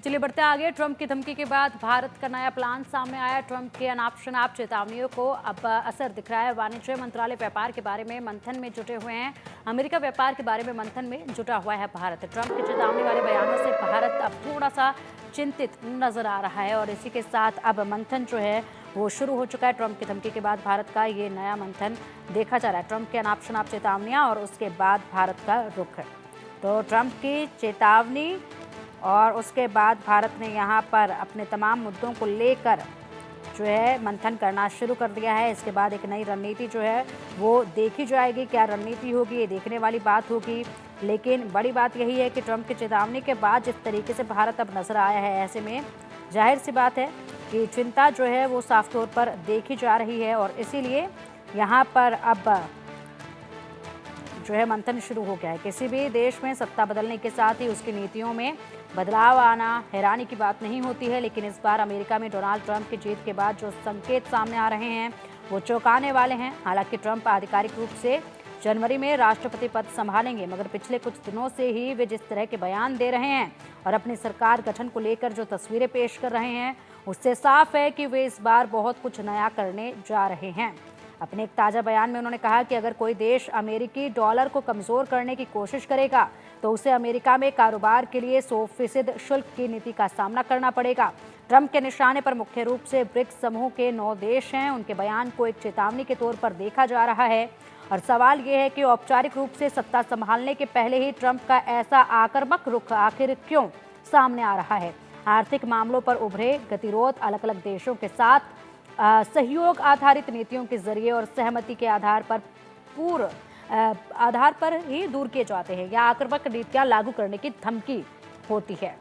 चलिए बढ़ते आगे। ट्रंप की धमकी के बाद भारत का नया प्लान सामने आया। ट्रंप के अनाप शनाप चेतावनियों को अब असर दिख रहा है। वाणिज्य मंत्रालय व्यापार के बारे में मंथन में जुटे हुए हैं। अमेरिका व्यापार के बारे में मंथन में जुटा हुआ है भारत। ट्रंप के चेतावनी वाले बयानों से भारत अब थोड़ा सा चिंतित नजर आ रहा है और इसी के साथ अब मंथन जो है वो शुरू हो चुका है। ट्रंप की धमकी के बाद भारत का ये नया मंथन देखा जा रहा है। ट्रंप के अनाप शनाप चेतावनियां और उसके बाद भारत का रुख है। तो ट्रंप की चेतावनी और उसके बाद भारत ने यहाँ पर अपने तमाम मुद्दों को लेकर जो है मंथन करना शुरू कर दिया है। इसके बाद एक नई रणनीति जो है वो देखी जाएगी। क्या रणनीति होगी ये देखने वाली बात होगी, लेकिन बड़ी बात यही है कि ट्रंप की चेतावनी के बाद जिस तरीके से भारत अब नजर आया है, ऐसे में जाहिर सी बात है कि चिंता जो है वो साफ तौर पर देखी जा रही है और इसीलिए यहाँ पर अब जो है मंथन शुरू हो गया है। किसी भी देश में सत्ता बदलने के साथ ही उसकी नीतियों में बदलाव आना हैरानी की बात नहीं होती है, लेकिन इस बार अमेरिका में डोनाल्ड ट्रंप की जीत के बाद जो संकेत सामने आ रहे हैं वो चौंकाने वाले हैं। हालांकि ट्रंप आधिकारिक रूप से जनवरी में राष्ट्रपति पद संभालेंगे, मगर पिछले कुछ दिनों से ही वे जिस तरह के बयान दे रहे हैं और अपनी सरकार गठन को लेकर जो तस्वीरें पेश कर रहे हैं, उससे साफ है कि वे इस बार बहुत कुछ नया करने जा रहे हैं। अपने एक ताज़ा बयान में उन्होंने कहा कि अगर कोई देश अमेरिकी डॉलर को कमज़ोर करने की कोशिश करेगा तो उसे अमेरिका में कारोबार के लिए 100% शुल्क की नीति का सामना करना पड़ेगा। ट्रंप के निशाने पर मुख्य रूप से ब्रिक्स समूह के 9 देश हैं। उनके बयान को एक चेतावनी के तौर पर देखा जा रहा है और सवाल ये है कि औपचारिक रूप से सत्ता संभालने के पहले ही ट्रंप का ऐसा आक्रामक रुख आखिर क्यों सामने आ रहा है। आर्थिक मामलों पर उभरे गतिरोध अलग अलग देशों के साथ सहयोग आधारित नीतियों के जरिए और सहमति के आधार पर ही दूर किए जाते हैं या आक्रामक नीतियां लागू करने की धमकी होती है।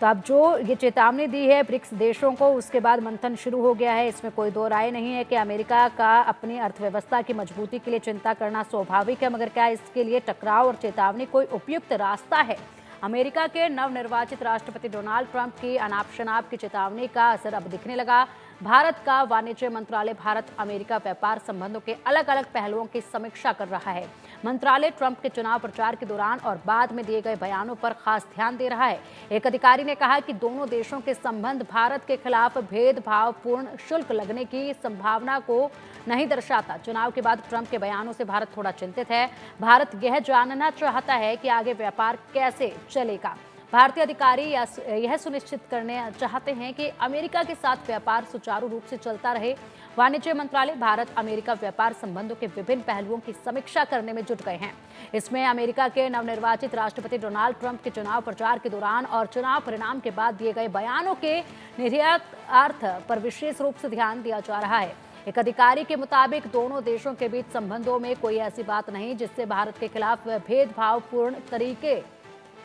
तो अब जो ये चेतावनी दी है ब्रिक्स देशों को, उसके बाद मंथन शुरू हो गया है। इसमें कोई दो राय नहीं है कि अमेरिका का अपनी अर्थव्यवस्था की मजबूती के लिए चिंता करना स्वाभाविक है, मगर क्या इसके लिए टकराव और चेतावनी कोई उपयुक्त रास्ता है? अमेरिका के नवनिर्वाचित राष्ट्रपति डोनाल्ड ट्रंप की अनाप शनाप की चेतावनी का असर अब दिखने लगा। भारत का वाणिज्य मंत्रालय भारत अमेरिका व्यापार संबंधों के अलग अलग पहलुओं की समीक्षा कर रहा है। मंत्रालय ट्रंप के चुनाव प्रचार के दौरान और बाद में दिए गए बयानों पर खास ध्यान दे रहा है। एक अधिकारी ने कहा कि दोनों देशों के संबंध भारत के खिलाफ भेदभावपूर्ण शुल्क लगने की संभावना को नहीं दर्शाता। चुनाव के बाद ट्रंप के बयानों से भारत थोड़ा चिंतित है। भारत यह जानना चाहता है कि आगे व्यापार कैसे चलेगा। भारतीय अधिकारी यह सुनिश्चित करने चाहते हैं कि अमेरिका के साथ व्यापार सुचारू रूप से चलता रहे। वाणिज्य मंत्रालय भारत अमेरिका व्यापार संबंधों के विभिन्न पहलुओं की समीक्षा करने में जुट गए हैं। इसमें अमेरिका के नवनिर्वाचित राष्ट्रपति डोनाल्ड ट्रंप के चुनाव प्रचार के दौरान और चुनाव परिणाम के बाद दिए गए बयानों के निहितार्थ पर विशेष रूप से ध्यान दिया जा रहा है। एक अधिकारी के मुताबिक दोनों देशों के बीच संबंधों में कोई ऐसी बात नहीं जिससे भारत के खिलाफ भेदभावपूर्ण तरीके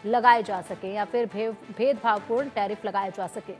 लगाए जा सके या फिर भेदभावपूर्ण टैरिफ लगाए जा सके।